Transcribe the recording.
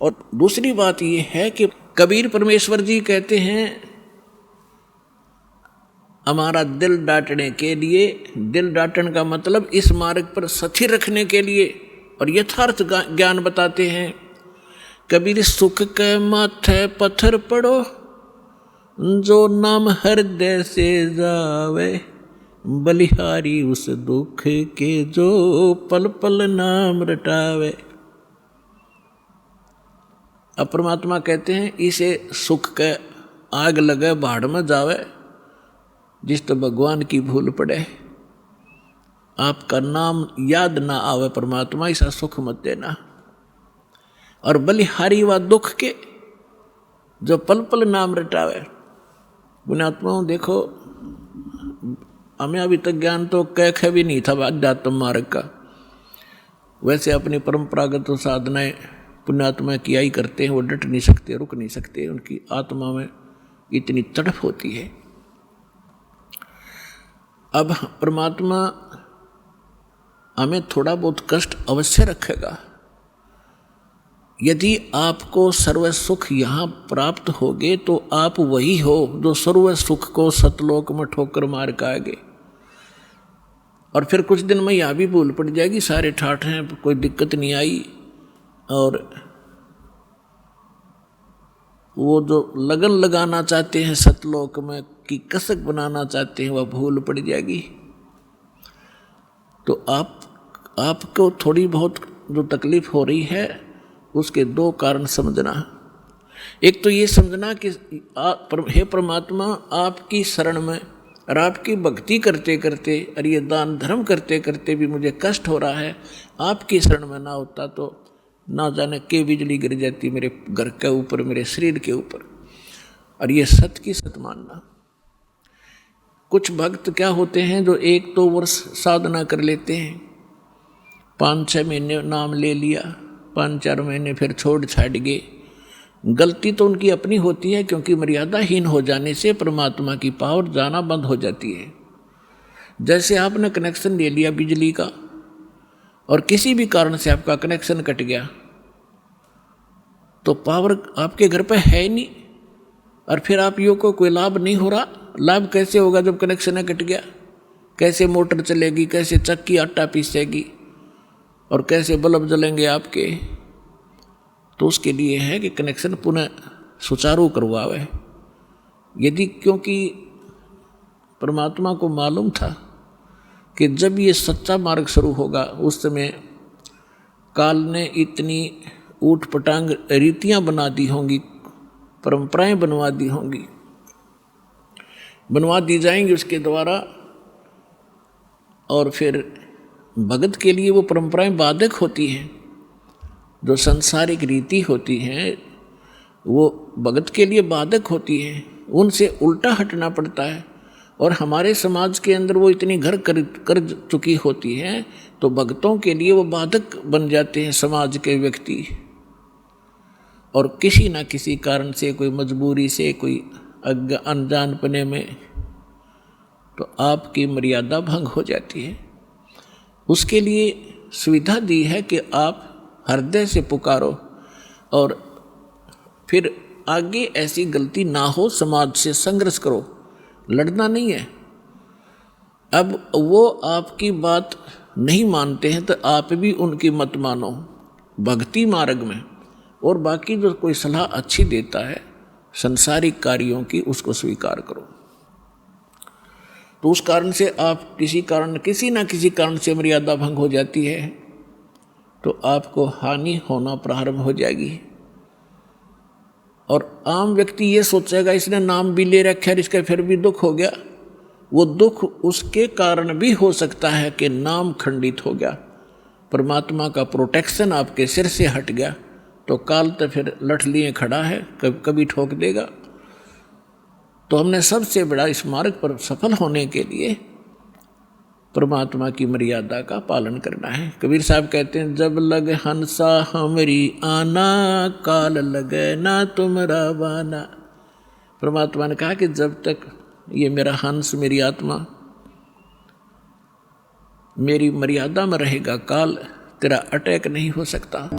और दूसरी बात ये है कि कबीर परमेश्वर जी कहते हैं हमारा दिल डांटने के लिए, दिल डांटने का मतलब इस मार्ग पर स्थिर रखने के लिए और यथार्थ ज्ञान बताते हैं। कबीर सुख के माथे पत्थर पड़ो, जो नाम हृदय से जावे, बलिहारी उस दुख के जो पल पल नाम रटावे। अब परमात्मा कहते हैं इसे सुख के आग लगे भाड़ में जावे, जिस तो भगवान की भूल पड़े, आपका नाम याद ना आवे परमात्मा, ऐसा सुख मत देना। और बलिहारी व दुख के जो पल पल नाम रटावे। पुण्यात्माओं देखो, हमें अभी तक ज्ञान तो कह भी नहीं था अध्यात्म मार्ग का। वैसे अपनी परंपरागत साधनाएं पुण्यात्मा किया ही करते हैं, वो डट नहीं सकते, रुक नहीं सकते, उनकी आत्मा में इतनी तड़प होती है। अब परमात्मा हमें थोड़ा बहुत कष्ट अवश्य रखेगा। यदि आपको सर्व सुख यहाँ प्राप्त होगे तो आप वही हो जो सर्व सुख को सतलोक में ठोकर मार के आएंगे। और फिर कुछ दिन में यहाँ भी भूल पड़ जाएगी, सारे ठाठ हैं, कोई दिक्कत नहीं आई, और वो जो लगन लगाना चाहते हैं सतलोक में की कसक बनाना चाहते हैं, वह भूल पड़ जाएगी। तो आपको थोड़ी बहुत जो तकलीफ हो रही है उसके दो कारण समझना। एक तो ये समझना कि हे परमात्मा, आपकी शरण में और आपकी भक्ति करते करते और ये दान धर्म करते करते भी मुझे कष्ट हो रहा है। आपकी शरण में ना होता तो ना जाने के बिजली गिर जाती मेरे घर के ऊपर, मेरे शरीर के ऊपर। और ये सत की सत मानना। कुछ भक्त क्या होते हैं जो 1-2 वर्ष साधना कर लेते हैं, 5-6 महीने नाम ले लिया, 5-4 महीने फिर छोड़ छाड़ गए। गलती तो उनकी अपनी होती है, क्योंकि मर्यादाहीन हो जाने से परमात्मा की पावर जाना बंद हो जाती है। जैसे आपने कनेक्शन ले लिया बिजली का और किसी भी कारण से आपका कनेक्शन कट गया, तो पावर आपके घर पे है ही नहीं, और फिर आप यो को कोई लाभ नहीं हो रहा। लाभ कैसे होगा जब कनेक्शन कट गया? कैसे मोटर चलेगी, कैसे चक्की आटा पीसेगी, और कैसे बल्ब जलेंगे आपके? तो उसके लिए है कि कनेक्शन पुनः सुचारू करवावे। यदि क्योंकि परमात्मा को मालूम था कि जब ये सच्चा मार्ग शुरू होगा उस समय काल ने इतनी ऊट पटांग रीतियां बना दी होंगी, परंपराएं बनवा दी होंगी, बनवा दी जाएंगी उसके द्वारा। और फिर भगत के लिए वो परंपराएं बाधक होती हैं। जो सांसारिक रीति होती हैं वो भगत के लिए बाधक होती है, उनसे उल्टा हटना पड़ता है। और हमारे समाज के अंदर वो इतनी घर कर चुकी होती हैं, तो भक्तों के लिए वो बाधक बन जाते हैं समाज के व्यक्ति। और किसी ना किसी कारण से, कोई मजबूरी से, कोई अनजानपने में, तो आपकी मर्यादा भंग हो जाती है। उसके लिए सुविधा दी है कि आप हृदय से पुकारो और फिर आगे ऐसी गलती ना हो, समाज से संघर्ष करो, लड़ना नहीं है। अब वो आपकी बात नहीं मानते हैं तो आप भी उनकी मत मानो भक्ति मार्ग में, और बाकी जो कोई सलाह अच्छी देता है संसारिक कार्यों की, उसको स्वीकार करो। तो उस कारण से आप किसी ना किसी कारण से मर्यादा भंग हो जाती है, तो आपको हानि होना प्रारंभ हो जाएगी। और आम व्यक्ति ये सोचेगा इसने नाम भी ले रखा है, इसका फिर भी दुख हो गया। वो दुख उसके कारण भी हो सकता है कि नाम खंडित हो गया, परमात्मा का प्रोटेक्शन आपके सिर से हट गया, तो काल तो फिर लठ लिए खड़ा है, कभी ठोक देगा। तो हमने सबसे बड़ा इस मार्ग पर सफल होने के लिए परमात्मा की मर्यादा का पालन करना है। कबीर साहब कहते हैं, जब लग हंसा हमरी आना, काल लगे ना तुमरा बाना। परमात्मा ने कहा कि जब तक ये मेरा हंस, मेरी आत्मा मेरी मर्यादा में रहेगा, काल तेरा अटैक नहीं हो सकता।